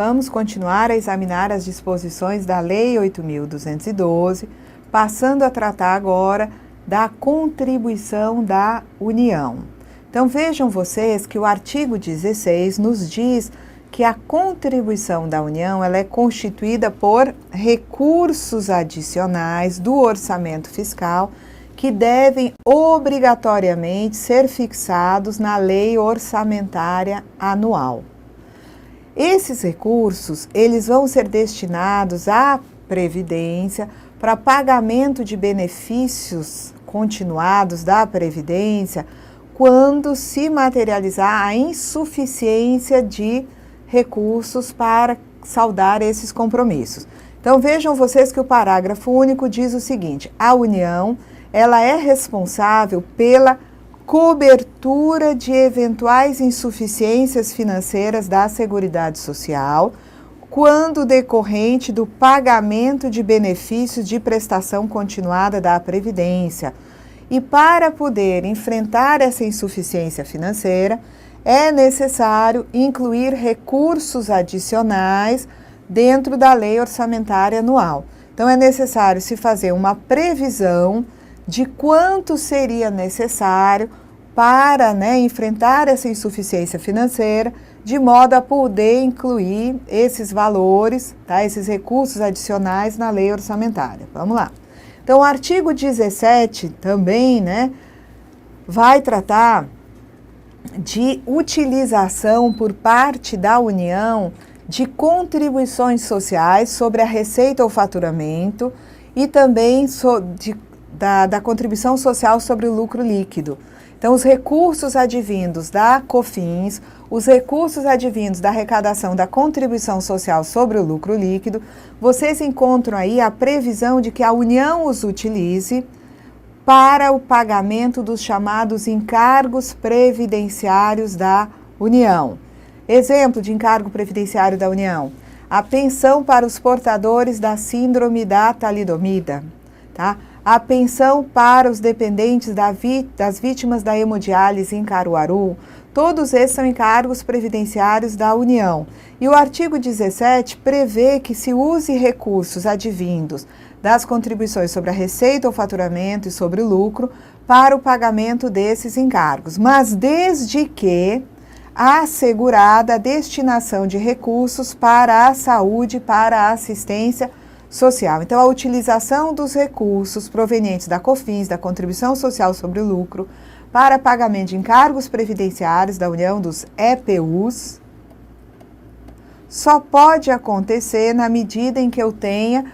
Vamos continuar a examinar as disposições da Lei 8.212, passando a tratar agora da contribuição da União. Então vejam vocês que o artigo 16 nos diz que a contribuição da União ela é constituída por recursos adicionais do orçamento fiscal que devem obrigatoriamente ser fixados na lei orçamentária anual. Esses recursos, eles vão ser destinados à Previdência para pagamento de benefícios continuados da Previdência quando se materializar a insuficiência de recursos para saldar esses compromissos. Então vejam vocês que o parágrafo único diz o seguinte: a União, ela é responsável pela cobertura de eventuais insuficiências financeiras da Seguridade Social, quando decorrente do pagamento de benefícios de prestação continuada da Previdência. E para poder enfrentar essa insuficiência financeira, é necessário incluir recursos adicionais dentro da lei orçamentária anual. Então, é necessário se fazer uma previsão de quanto seria necessário para enfrentar essa insuficiência financeira, de modo a poder incluir esses valores, esses recursos adicionais na lei orçamentária. Vamos lá. Então, o artigo 17 também vai tratar de utilização por parte da União de contribuições sociais sobre a receita ou faturamento e também da contribuição social sobre o lucro líquido. Então, os recursos advindos da COFINS, os recursos advindos da arrecadação da contribuição social sobre o lucro líquido, vocês encontram aí a previsão de que a União os utilize para o pagamento dos chamados encargos previdenciários da União. Exemplo de encargo previdenciário da União: a pensão para os portadores da síndrome da talidomida, a pensão para os dependentes das vítimas da hemodiálise em Caruaru. Todos esses são encargos previdenciários da União. E o artigo 17 prevê que se use recursos advindos das contribuições sobre a receita ou faturamento e sobre o lucro para o pagamento desses encargos, mas desde que assegurada a destinação de recursos para a saúde e para a assistência social. Então, a utilização dos recursos provenientes da COFINS, da Contribuição Social sobre o Lucro, para pagamento de encargos previdenciários da União, dos EPUs, só pode acontecer na medida em que eu tenha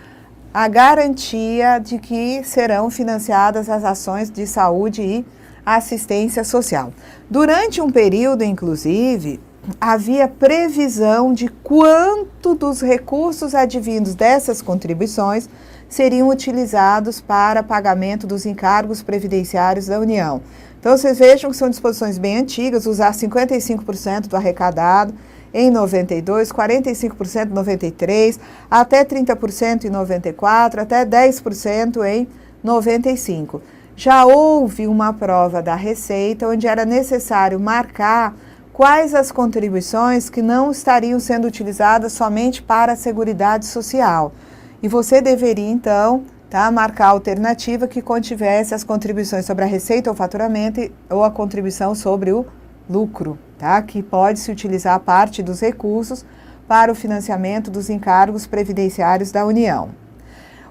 a garantia de que serão financiadas as ações de saúde e assistência social. Durante um período, inclusive, havia previsão de quanto dos recursos advindos dessas contribuições seriam utilizados para pagamento dos encargos previdenciários da União. Então, vocês vejam que são disposições bem antigas: usar 55% do arrecadado em 92, 45% em 93, até 30% em 94, até 10% em 95. Já houve uma prova da Receita onde era necessário marcar quais as contribuições que não estariam sendo utilizadas somente para a Seguridade Social. E você deveria, então, marcar a alternativa que contivesse as contribuições sobre a receita ou faturamento ou a contribuição sobre o lucro, que pode-se utilizar parte dos recursos para o financiamento dos encargos previdenciários da União.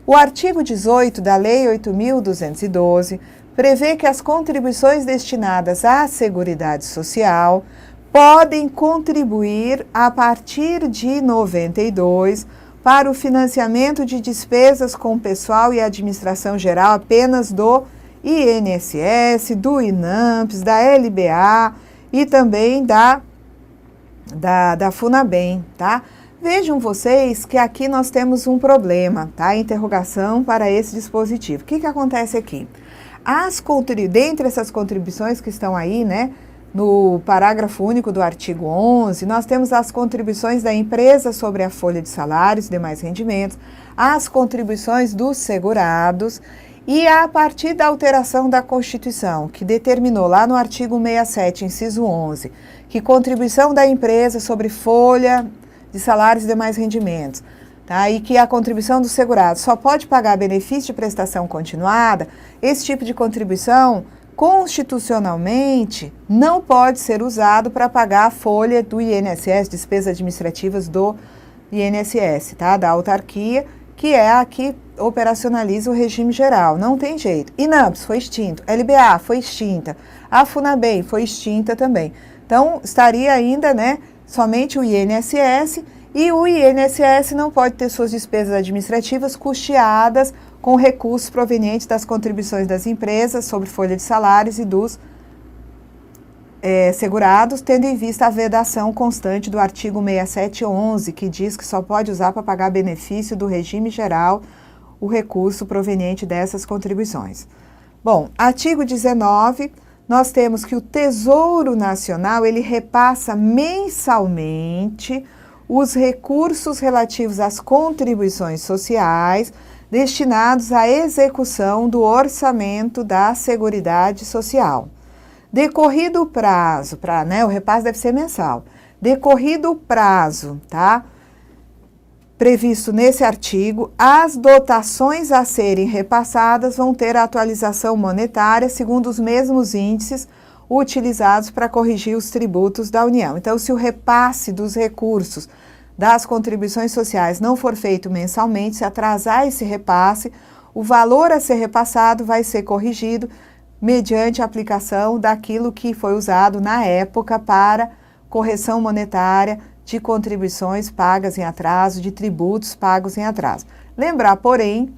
O artigo 18 da Lei 8.212 prevê que as contribuições destinadas à Seguridade Social podem contribuir a partir de 92 para o financiamento de despesas com pessoal e administração geral apenas do INSS, do INAMPS, da LBA e também da FUNABEM, Vejam vocês que aqui nós temos um problema, Interrogação para esse dispositivo. O que acontece aqui? Dentre essas contribuições que estão aí, no parágrafo único do artigo 11, nós temos as contribuições da empresa sobre a folha de salários e demais rendimentos, as contribuições dos segurados e a partir da alteração da Constituição, que determinou lá no artigo 67, inciso 11, que contribuição da empresa sobre folha de salários e demais rendimentos, tá? E que a contribuição do segurado só pode pagar benefício de prestação continuada, esse tipo de contribuição, constitucionalmente, não pode ser usado para pagar a folha do INSS, despesas administrativas do INSS, tá? Da autarquia, que é a que operacionaliza o regime geral. Não tem jeito. INAMPS foi extinto, LBA foi extinta, a FUNABEM foi extinta também. Então, estaria ainda, né, somente o INSS, e o INSS não pode ter suas despesas administrativas custeadas com recursos provenientes das contribuições das empresas sobre folha de salários e dos segurados, tendo em vista a vedação constante do artigo 6711, que diz que só pode usar para pagar benefício do regime geral o recurso proveniente dessas contribuições. Bom, artigo 19, nós temos que o Tesouro Nacional, ele repassa mensalmente os recursos relativos às contribuições sociais destinados à execução do orçamento da Seguridade Social. Decorrido o prazo, o repasse deve ser mensal, decorrido o prazo, tá? Previsto nesse artigo, as dotações a serem repassadas vão ter a atualização monetária segundo os mesmos índices utilizados para corrigir os tributos da União. Então, se o repasse dos recursos das contribuições sociais não for feito mensalmente, se atrasar esse repasse, o valor a ser repassado vai ser corrigido mediante a aplicação daquilo que foi usado na época para correção monetária de contribuições pagas em atraso, de tributos pagos em atraso. Lembrar, porém,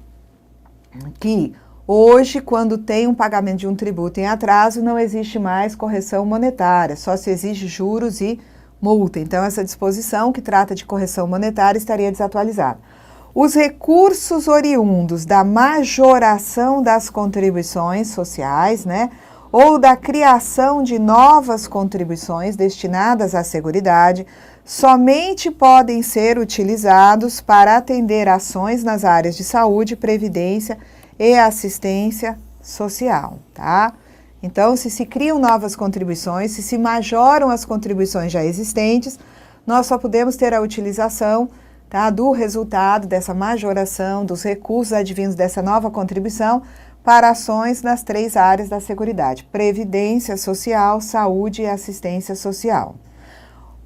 que hoje, quando tem um pagamento de um tributo em atraso, não existe mais correção monetária, só se exige juros e multa. Então, essa disposição que trata de correção monetária estaria desatualizada. Os recursos oriundos da majoração das contribuições sociais, né, ou da criação de novas contribuições destinadas à Seguridade, somente podem ser utilizados para atender ações nas áreas de saúde, previdência e assistência social, tá? Então, se criam novas contribuições, se majoram as contribuições já existentes, nós só podemos ter a utilização, tá, do resultado dessa majoração, dos recursos advindos dessa nova contribuição para ações nas 3 áreas da Seguridade: previdência social, saúde e assistência social.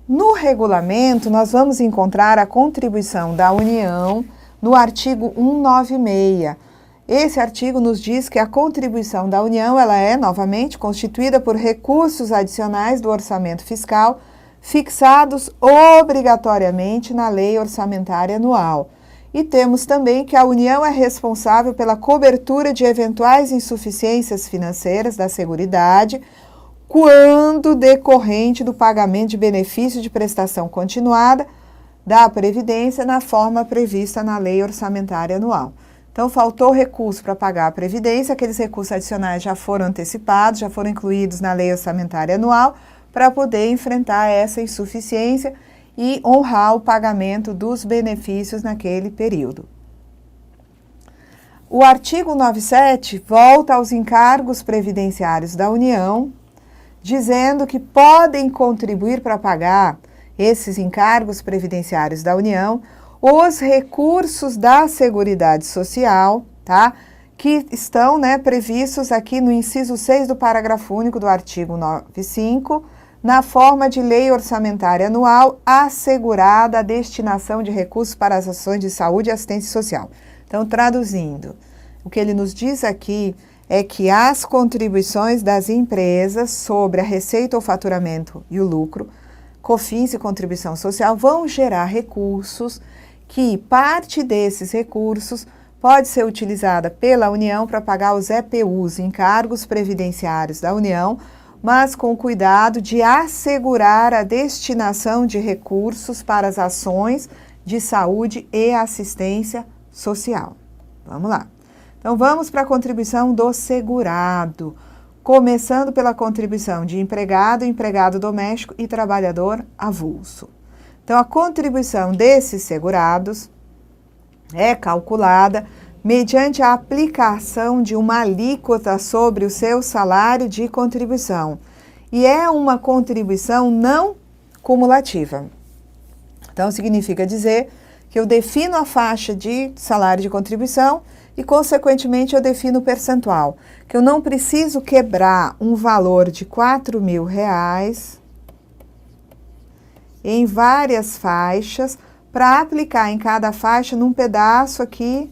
No regulamento, nós vamos encontrar a contribuição da União no artigo 196. Esse artigo nos diz que a contribuição da União, ela é, novamente, constituída por recursos adicionais do orçamento fiscal fixados obrigatoriamente na Lei Orçamentária Anual. E temos também que a União é responsável pela cobertura de eventuais insuficiências financeiras da Seguridade quando decorrente do pagamento de benefício de prestação continuada da Previdência na forma prevista na Lei Orçamentária Anual. Então, faltou recurso para pagar a Previdência, aqueles recursos adicionais já foram antecipados, já foram incluídos na Lei Orçamentária Anual, para poder enfrentar essa insuficiência e honrar o pagamento dos benefícios naquele período. O artigo 97 volta aos encargos previdenciários da União, dizendo que podem contribuir para pagar esses encargos previdenciários da União os recursos da Seguridade Social, tá? Que estão, né, previstos aqui no inciso 6 do parágrafo único do artigo 95, na forma de lei orçamentária anual, assegurada a destinação de recursos para as ações de saúde e assistência social. Então, traduzindo, o que ele nos diz aqui é que as contribuições das empresas sobre a receita ou faturamento e o lucro, COFINS e contribuição social, vão gerar recursos que parte desses recursos pode ser utilizada pela União para pagar os EPUs, encargos previdenciários da União, mas com cuidado de assegurar a destinação de recursos para as ações de saúde e assistência social. Vamos lá. Então, vamos para a contribuição do segurado, começando pela contribuição de empregado, empregado doméstico e trabalhador avulso. Então, a contribuição desses segurados é calculada mediante a aplicação de uma alíquota sobre o seu salário de contribuição. E é uma contribuição não cumulativa. Então, significa dizer que eu defino a faixa de salário de contribuição e, consequentemente, eu defino o percentual. Que eu não preciso quebrar um valor de R$4.000 em várias faixas para aplicar em cada faixa, num pedaço aqui,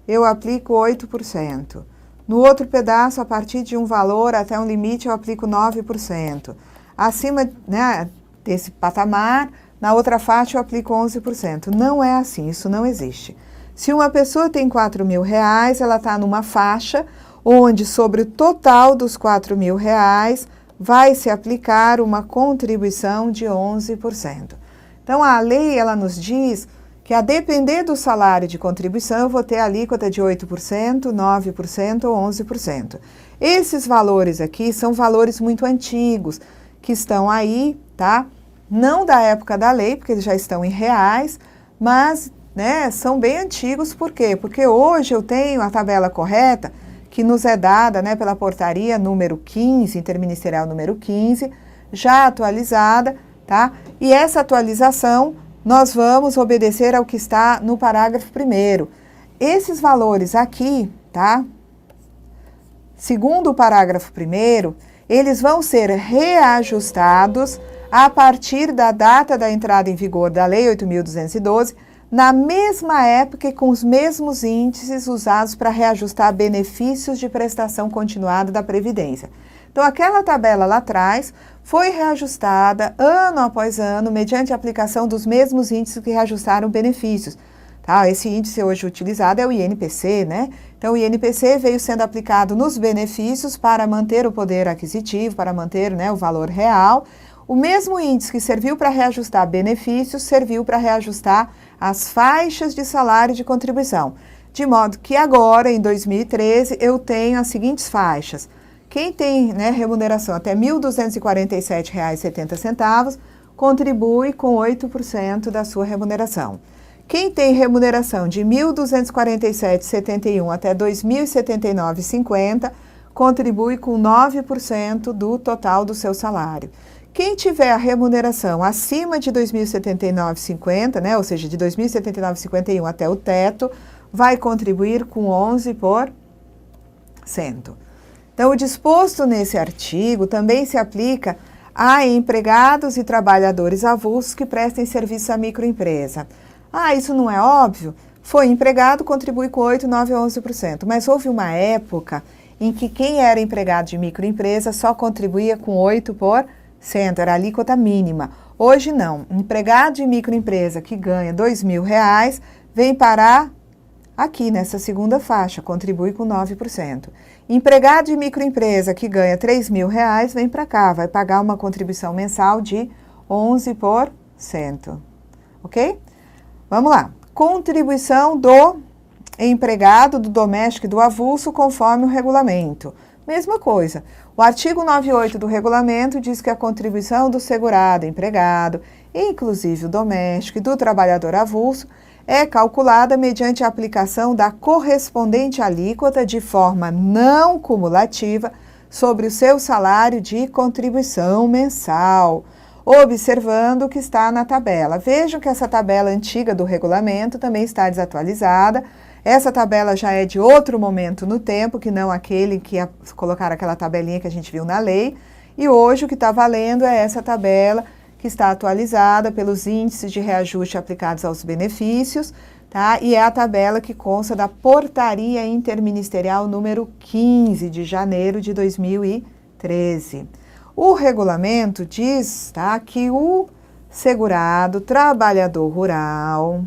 eu aplico 8%. No outro pedaço, a partir de um valor até um limite, eu aplico 9%. Acima, né, desse patamar, na outra faixa eu aplico 11%. Não é assim, isso não existe. Se uma pessoa tem R$4.000, ela está numa faixa onde, sobre o total dos R$4.000, vai se aplicar uma contribuição de 11%. Então, a lei, ela nos diz que, a depender do salário de contribuição, eu vou ter a alíquota de 8%, 9% ou 11%. Esses valores aqui são valores muito antigos, que estão aí, tá? Não da época da lei, porque eles já estão em reais, mas, né, são bem antigos. Por quê? Porque hoje eu tenho a tabela correta, que nos é dada, né, pela portaria número 15, interministerial número 15, já atualizada, tá? E essa atualização, nós vamos obedecer ao que está no parágrafo 1º. Esses valores aqui, tá? Segundo o parágrafo 1º, eles vão ser reajustados a partir da data da entrada em vigor da Lei 8.212, na mesma época e com os mesmos índices usados para reajustar benefícios de prestação continuada da Previdência. Então, aquela tabela lá atrás foi reajustada ano após ano, mediante a aplicação dos mesmos índices que reajustaram benefícios. Tá? Esse índice hoje utilizado é o INPC, né? Então, o INPC veio sendo aplicado nos benefícios para manter o poder aquisitivo, para manter, né, o valor real. O mesmo índice que serviu para reajustar benefícios, serviu para reajustar as faixas de salário de contribuição. De modo que agora, em 2013, eu tenho as seguintes faixas. Quem tem, né, remuneração até R$ 1.247,70 contribui com 8% da sua remuneração. Quem tem remuneração de R$ 1.247,71 até R$ 2.079,50 contribui com 9% do total do seu salário. Quem tiver a remuneração acima de R$ 2.079,50, né, ou seja, de R$ 2.079,51 até o teto, vai contribuir com 11%. Então, o disposto nesse artigo também se aplica a empregados e trabalhadores avulsos que prestem serviço à microempresa. Ah, isso não é óbvio? Foi empregado, contribui com 8%, 9%, 11%. Mas houve uma época em que quem era empregado de microempresa só contribuía com 8%, era a alíquota mínima. Hoje não. Empregado de microempresa que ganha R$ 2.000 vem parar aqui nessa segunda faixa, contribui com 9%. Empregado de microempresa que ganha R$ 3.000 vem para cá, vai pagar uma contribuição mensal de 11%. Ok? Vamos lá. Contribuição do empregado, do doméstico e do avulso conforme o regulamento. Mesma coisa. O artigo 98 do regulamento diz que a contribuição do segurado, empregado, inclusive o doméstico e do trabalhador avulso, é calculada mediante a aplicação da correspondente alíquota de forma não cumulativa sobre o seu salário de contribuição mensal, observando o que está na tabela. Vejam que essa tabela antiga do regulamento também está desatualizada. Essa tabela já é de outro momento no tempo, que não aquele que colocaram aquela tabelinha que a gente viu na lei. E hoje o que está valendo é essa tabela que está atualizada pelos índices de reajuste aplicados aos benefícios, tá? E é a tabela que consta da Portaria Interministerial número 15 de janeiro de 2013. O regulamento diz, tá, que o segurado, trabalhador rural,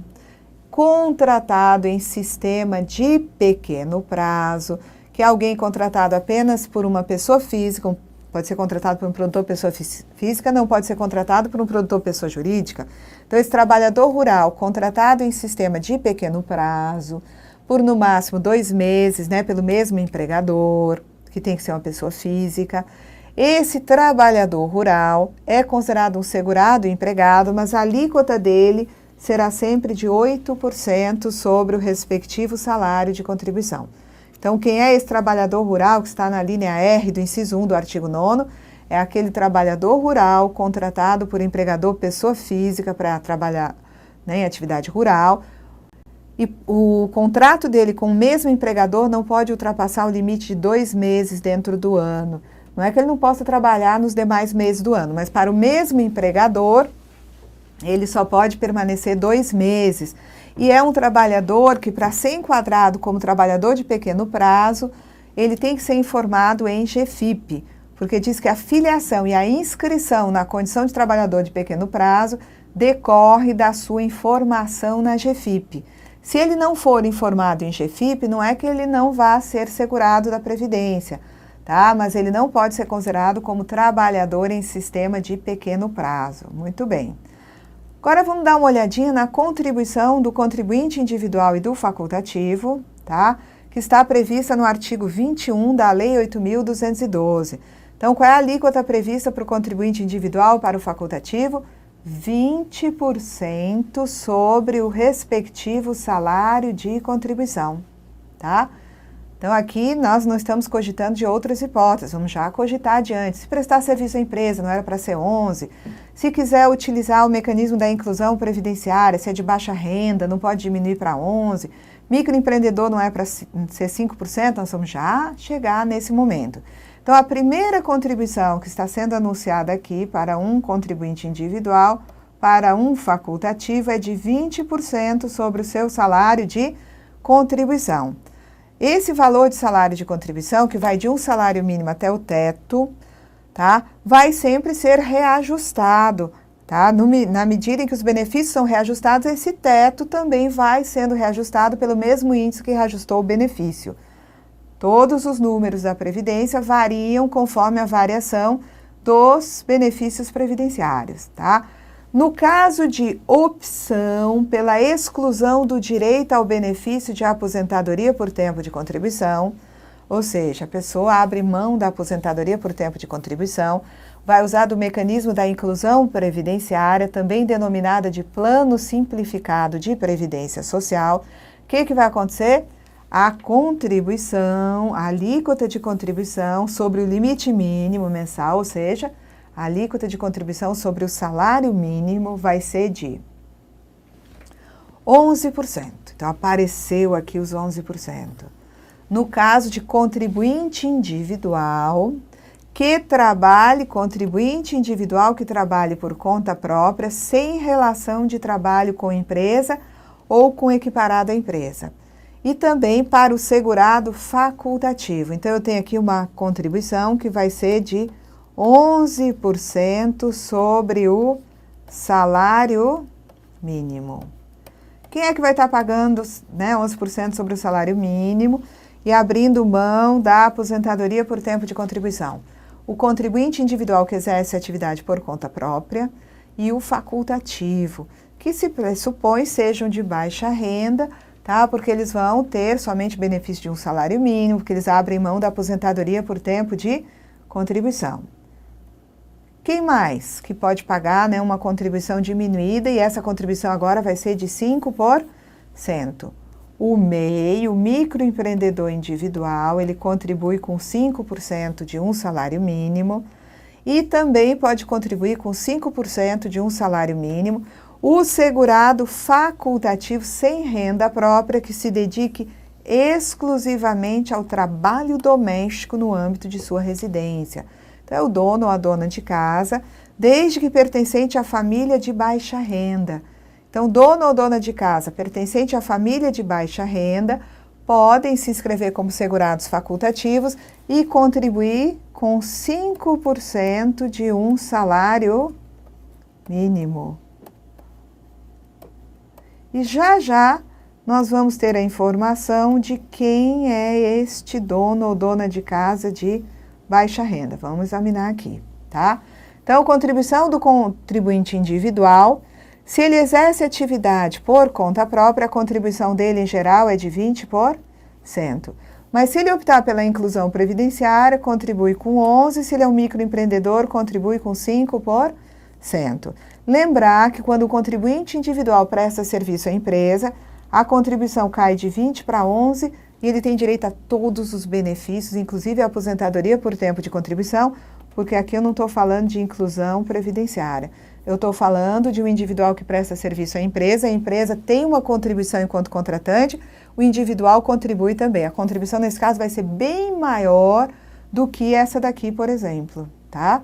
contratado em sistema de pequeno prazo, que é alguém contratado apenas por uma pessoa física, pode ser contratado por um produtor pessoa física, não pode ser contratado por um produtor pessoa jurídica. Então, esse trabalhador rural contratado em sistema de pequeno prazo, por no máximo 2 meses, né, pelo mesmo empregador, que tem que ser uma pessoa física, esse trabalhador rural é considerado um segurado empregado, mas a alíquota dele será sempre de 8% sobre o respectivo salário de contribuição. Então, quem é esse trabalhador rural que está na linha R do inciso 1 do artigo 9º é aquele trabalhador rural contratado por empregador pessoa física para trabalhar, né, em atividade rural. E o contrato dele com o mesmo empregador não pode ultrapassar o limite de 2 meses dentro do ano. Não é que ele não possa trabalhar nos demais meses do ano, mas para o mesmo empregador, ele só pode permanecer 2 meses. E é um trabalhador que, para ser enquadrado como trabalhador de pequeno prazo, ele tem que ser informado em GFIP, porque diz que a filiação e a inscrição na condição de trabalhador de pequeno prazo decorre da sua informação na GFIP. Se ele não for informado em GFIP, não é que ele não vá ser segurado da Previdência, tá? Mas ele não pode ser considerado como trabalhador em sistema de pequeno prazo. Muito bem. Agora vamos dar uma olhadinha na contribuição do contribuinte individual e do facultativo, tá? Que está prevista no artigo 21 da Lei 8.212. Então, qual é a alíquota prevista para o contribuinte individual e para o facultativo? 20% sobre o respectivo salário de contribuição, tá? Então, aqui nós não estamos cogitando de outras hipóteses, vamos já cogitar adiante. Se prestar serviço à empresa, não era para ser 11%. Se quiser utilizar o mecanismo da inclusão previdenciária, se é de baixa renda, não pode diminuir para 11%. Microempreendedor não é para ser 5%, nós vamos já chegar nesse momento. Então, a primeira contribuição que está sendo anunciada aqui para um contribuinte individual, para um facultativo, é de 20% sobre o seu salário de contribuição. Esse valor de salário de contribuição, que vai de um salário mínimo até o teto, tá? Vai sempre ser reajustado, tá? Na medida em que os benefícios são reajustados, esse teto também vai sendo reajustado pelo mesmo índice que reajustou o benefício. Todos os números da Previdência variam conforme a variação dos benefícios previdenciários, tá? No caso de opção pela exclusão do direito ao benefício de aposentadoria por tempo de contribuição, ou seja, a pessoa abre mão da aposentadoria por tempo de contribuição, vai usar do mecanismo da inclusão previdenciária, também denominada de plano simplificado de previdência social. O que vai acontecer? A contribuição, a alíquota de contribuição sobre o limite mínimo mensal, ou seja, a alíquota de contribuição sobre o salário mínimo vai ser de 11%. Então, apareceu aqui os 11%. No caso de contribuinte individual contribuinte individual que trabalhe por conta própria, sem relação de trabalho com empresa ou com equiparado à empresa. E também para o segurado facultativo. Então, eu tenho aqui uma contribuição que vai ser de 11% sobre o salário mínimo. Quem é que vai estar pagando, né, 11% sobre o salário mínimo e abrindo mão da aposentadoria por tempo de contribuição? O contribuinte individual que exerce atividade por conta própria e o facultativo, que se pressupõe sejam de baixa renda, tá? Porque eles vão ter somente benefício de um salário mínimo, porque eles abrem mão da aposentadoria por tempo de contribuição. Quem mais que pode pagar, né, uma contribuição diminuída, e essa contribuição agora vai ser de 5%? O MEI, o microempreendedor individual, ele contribui com 5% de um salário mínimo e também pode contribuir com 5% de um salário mínimo o segurado facultativo sem renda própria que se dedique exclusivamente ao trabalho doméstico no âmbito de sua residência. Então, é o dono ou a dona de casa, desde que pertencente à família de baixa renda. Então, dono ou dona de casa pertencente à família de baixa renda podem se inscrever como segurados facultativos e contribuir com 5% de um salário mínimo. E já nós vamos ter a informação de quem é este dono ou dona de casa de baixa renda. Vamos examinar aqui, tá? Então, contribuição do contribuinte individual. Se ele exerce atividade por conta própria, a contribuição dele em geral é de 20%. Mas se ele optar pela inclusão previdenciária, contribui com 11%. Se ele é um microempreendedor, contribui com 5%. Lembrar que quando o contribuinte individual presta serviço à empresa, a contribuição cai de 20% para 11% e ele tem direito a todos os benefícios, inclusive a aposentadoria por tempo de contribuição, porque aqui eu não estou falando de inclusão previdenciária. Eu estou falando de um individual que presta serviço à empresa, a empresa tem uma contribuição enquanto contratante, o individual contribui também. A contribuição, nesse caso, vai ser bem maior do que essa daqui, por exemplo, tá?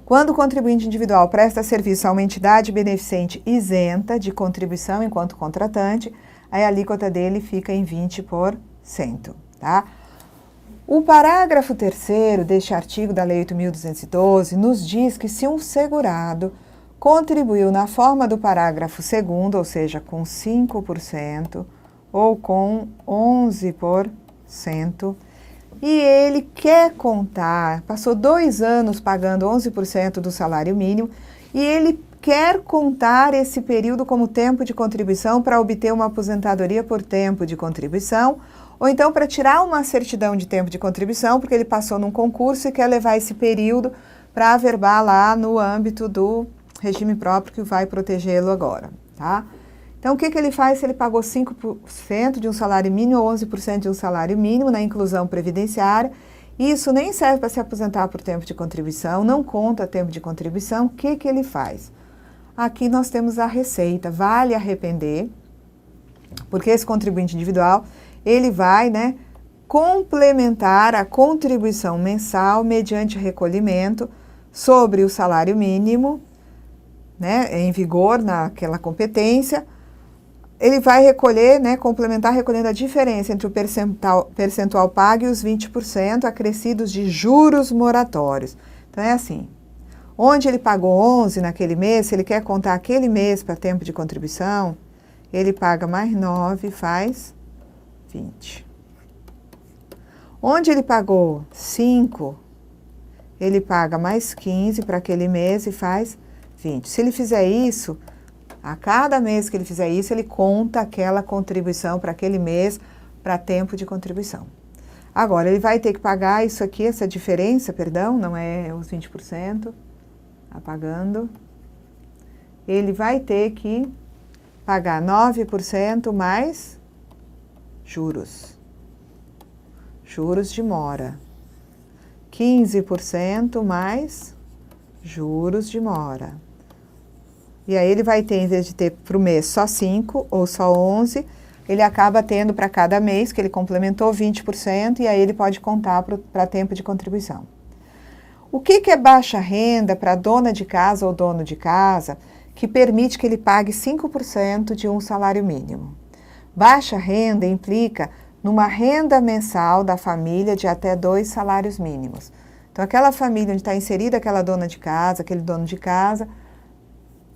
Quando o contribuinte individual presta serviço a uma entidade beneficente isenta de contribuição enquanto contratante, aí a alíquota dele fica em 20%, tá? O parágrafo 3º deste artigo da Lei 8.212 nos diz que se um segurado contribuiu na forma do parágrafo 2º, ou seja, com 5% ou com 11%, e ele quer contar, passou 2 anos pagando 11% do salário mínimo, e ele quer contar esse período como tempo de contribuição para obter uma aposentadoria por tempo de contribuição, ou então para tirar uma certidão de tempo de contribuição, porque ele passou num concurso e quer levar esse período para averbar lá no âmbito do regime próprio que vai protegê-lo agora, tá? Então, o que ele faz se ele pagou 5% de um salário mínimo ou 11% de um salário mínimo na inclusão previdenciária? Isso nem serve para se aposentar por tempo de contribuição, não conta tempo de contribuição. O que ele faz? Aqui nós temos a receita, vale arrepender, porque esse contribuinte individual, ele vai, complementar a contribuição mensal mediante recolhimento sobre o salário mínimo, em vigor naquela competência. Ele vai recolher, complementar recolhendo a diferença entre o percentual pago e os 20% acrescidos de juros moratórios. Então, é assim, onde ele pagou 11 naquele mês, se ele quer contar aquele mês para tempo de contribuição, ele paga mais 9, faz 20. Onde ele pagou 5, ele paga mais 15 para aquele mês e faz 20. Se ele fizer isso, a cada mês que ele fizer isso, ele conta aquela contribuição para aquele mês para tempo de contribuição. Agora, ele vai ter que pagar isso aqui, essa diferença, perdão, não é os 20%, apagando. Ele vai ter que pagar 9% mais juros. Juros de mora. 15% mais juros de mora. E aí ele vai ter, em vez de ter para o mês só 5 ou só 11, ele acaba tendo para cada mês, que ele complementou 20%, e aí ele pode contar para tempo de contribuição. O que é baixa renda para dona de casa ou dono de casa que permite que ele pague 5% de um salário mínimo? Baixa renda implica numa renda mensal da família de até 2 salários mínimos. Então, aquela família onde está inserida aquela dona de casa, aquele dono de casa,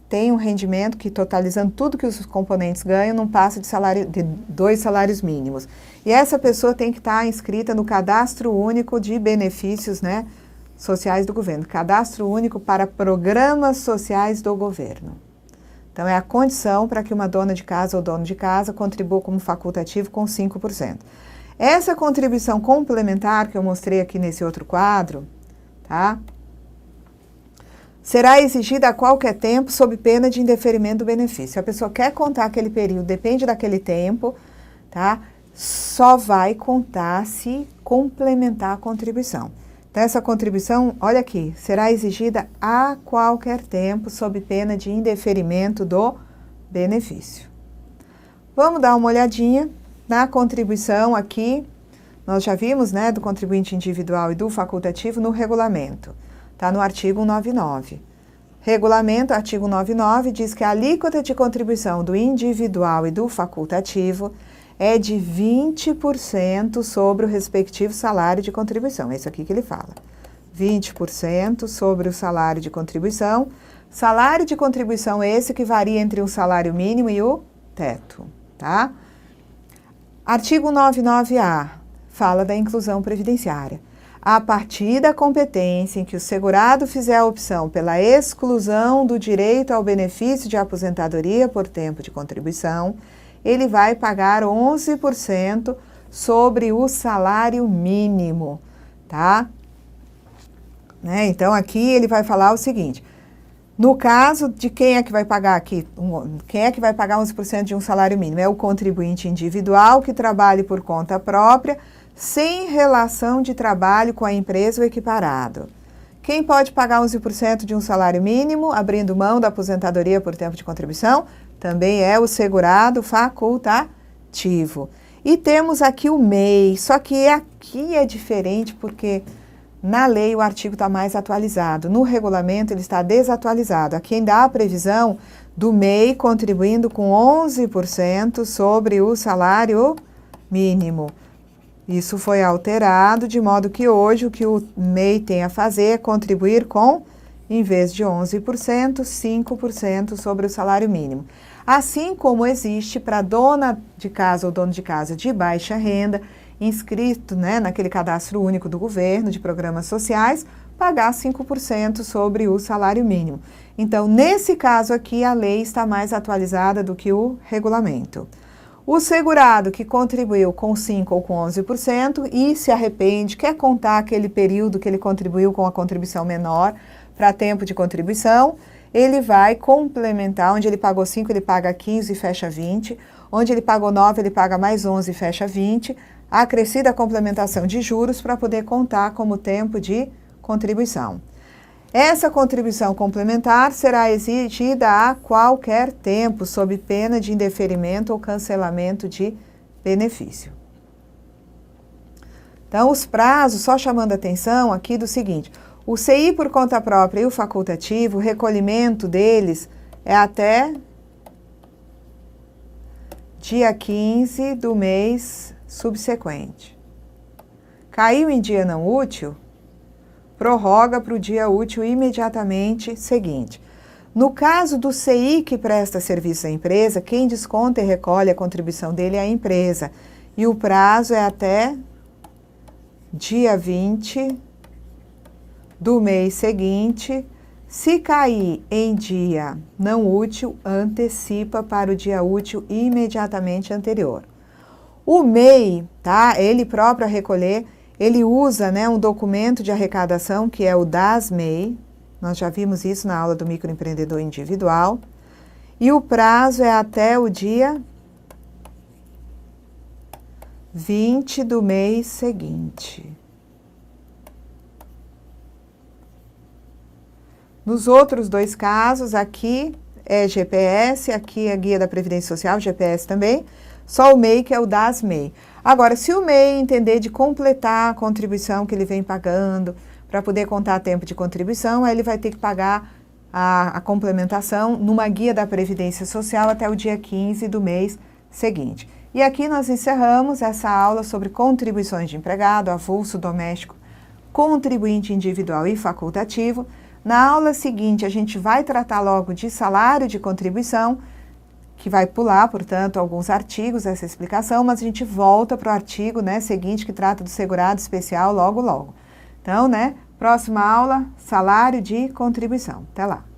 tem um rendimento que, totalizando tudo que os componentes ganham, não passa de 2 salários mínimos. E essa pessoa tem que estar inscrita no Cadastro Único de Benefícios, sociais do governo. Cadastro Único para Programas Sociais do Governo. Então, é a condição para que uma dona de casa ou dono de casa contribua como facultativo com 5%. Essa contribuição complementar que eu mostrei aqui nesse outro quadro, tá? Será exigida a qualquer tempo sob pena de indeferimento do benefício. Se a pessoa quer contar aquele período, depende daquele tempo, tá? Só vai contar se complementar a contribuição. Então, essa contribuição, olha aqui, será exigida a qualquer tempo sob pena de indeferimento do benefício. Vamos dar uma olhadinha na contribuição aqui. Nós já vimos, do contribuinte individual e do facultativo no regulamento. Está no artigo 199. Regulamento, artigo 199, diz que a alíquota de contribuição do individual e do facultativo é de 20% sobre o respectivo salário de contribuição. É isso aqui que ele fala. 20% sobre o salário de contribuição. Salário de contribuição esse que varia entre o salário mínimo e o teto, tá? Artigo 99A fala da inclusão previdenciária. A partir da competência em que o segurado fizer a opção pela exclusão do direito ao benefício de aposentadoria por tempo de contribuição, ele vai pagar 11% sobre o salário mínimo, tá? Então, aqui ele vai falar o seguinte, no caso de quem é que vai pagar aqui, quem é que vai pagar 11% de um salário mínimo? É o contribuinte individual que trabalhe por conta própria, sem relação de trabalho com a empresa ou equiparado. Quem pode pagar 11% de um salário mínimo, abrindo mão da aposentadoria por tempo de contribuição, também é o segurado facultativo. E temos aqui o MEI, só que aqui é diferente porque na lei o artigo está mais atualizado, no regulamento ele está desatualizado. Aqui ainda há a previsão do MEI contribuindo com 11% sobre o salário mínimo. Isso foi alterado de modo que hoje o que o MEI tem a fazer é contribuir com, em vez de 11%, 5% sobre o salário mínimo. Assim como existe para dona de casa ou dono de casa de baixa renda, inscrito, né, naquele cadastro único do governo de programas sociais, pagar 5% sobre o salário mínimo. Então, nesse caso aqui, a lei está mais atualizada do que o regulamento. O segurado que contribuiu com 5% ou com 11% e se arrepende, quer contar aquele período que ele contribuiu com a contribuição menor para tempo de contribuição, ele vai complementar, onde ele pagou 5, ele paga 15 e fecha 20, onde ele pagou 9, ele paga mais 11 e fecha 20, acrescida a complementação de juros para poder contar como tempo de contribuição. Essa contribuição complementar será exigida a qualquer tempo, sob pena de indeferimento ou cancelamento de benefício. Então, os prazos, só chamando a atenção aqui do seguinte: o CI por conta própria e o facultativo, o recolhimento deles é até dia 15 do mês subsequente. Caiu em dia não útil, prorroga para o dia útil imediatamente seguinte. No caso do CI que presta serviço à empresa, quem desconta e recolhe a contribuição dele é a empresa. E o prazo é até dia 20 do mês seguinte. Se cair em dia não útil, antecipa para o dia útil imediatamente anterior. O MEI, tá? Ele próprio a recolher, ele usa, né, um documento de arrecadação que é o DAS-MEI. Nós já vimos isso na aula do microempreendedor individual. E o prazo é até o dia 20 do mês seguinte. Nos outros dois casos, aqui é GPS, aqui é a Guia da Previdência Social, GPS também, só o MEI que é o DAS-MEI. Agora, se o MEI entender de completar a contribuição que ele vem pagando, para poder contar tempo de contribuição, aí ele vai ter que pagar a complementação numa Guia da Previdência Social até o dia 15 do mês seguinte. E aqui nós encerramos essa aula sobre contribuições de empregado, avulso doméstico, contribuinte individual e facultativo. Na aula seguinte, a gente vai tratar logo de salário de contribuição, que vai pular, portanto, alguns artigos essa explicação, mas a gente volta para o artigo, né, seguinte, que trata do segurado especial logo. Então, né, próxima aula, salário de contribuição. Até lá!